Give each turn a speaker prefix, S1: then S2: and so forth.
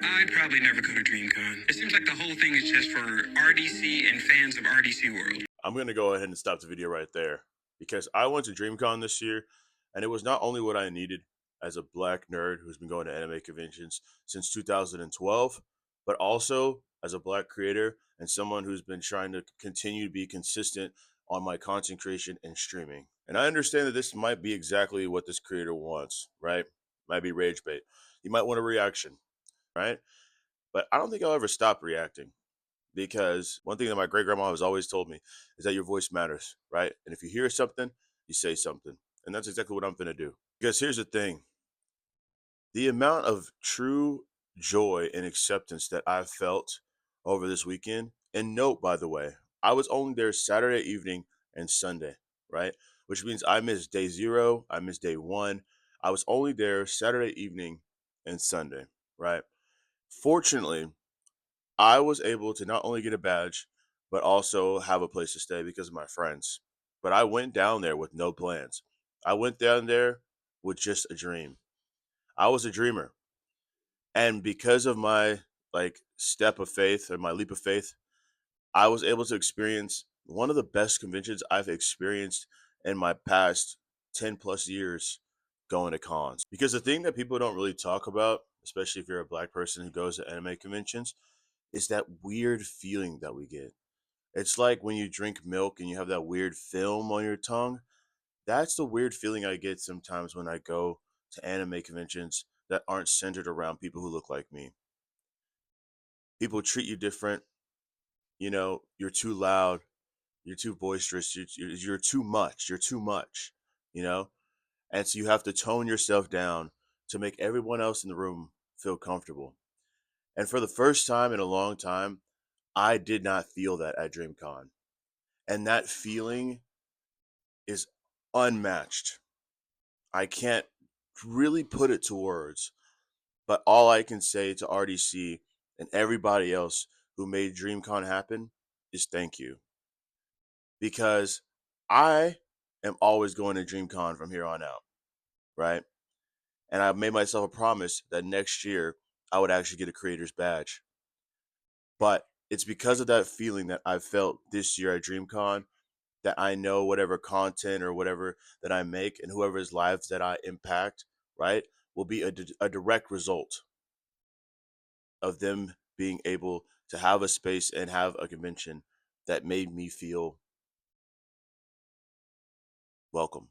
S1: I'd probably never go to Dreamcon. It seems like the whole thing is just for RDC and fans of RDC World.
S2: I'm going to go ahead and stop the video right there because I went to Dreamcon this year and it was not only what I needed as a black nerd who's been going to anime conventions since 2012, but also as a black creator and someone who's been trying to continue to be consistent on my content creation and streaming. And I understand that this might be exactly what this creator wants, right? Might be rage bait. He might want a reaction, right? But I don't think I'll ever stop reacting because one thing that my great grandma has always told me is that your voice matters, right? And if you hear something, you say something. And that's exactly what I'm going to do. Because here's the thing, the amount of true joy and acceptance that I've felt over this weekend, and note, by the way, I was only there Saturday evening and Sunday, right? Which means I missed day 0, I missed day 1. I was only there Saturday evening and Sunday, right? Fortunately, I was able to not only get a badge, but also have a place to stay because of my friends. But I went down there with no plans. I went down there with just a dream. I was a dreamer. And because of my step of faith or my leap of faith, I was able to experience one of the best conventions I've experienced in my past 10 plus years going to cons. Because the thing that people don't really talk about, especially if you're a black person who goes to anime conventions, is that weird feeling that we get. It's like when you drink milk and you have that weird film on your tongue. That's the weird feeling I get sometimes when I go to anime conventions that aren't centered around people who look like me. People treat you different. You know, you're too loud, you're too boisterous, you're too much, you're too much, you know? And so you have to tone yourself down to make everyone else in the room feel comfortable. And for the first time in a long time, I did not feel that at DreamCon. And that feeling is unmatched. I can't really put it to words, but all I can say to RDC and everybody else who made DreamCon happen is thank you. Because I am always going to DreamCon from here on out, right? And I made myself a promise that next year I would actually get a creator's badge. But it's because of that feeling that I felt this year at DreamCon that I know whatever content or whatever that I make and whoever's lives that I impact, right, will be a direct result of them being able to have a space and have a convention that made me feel welcome.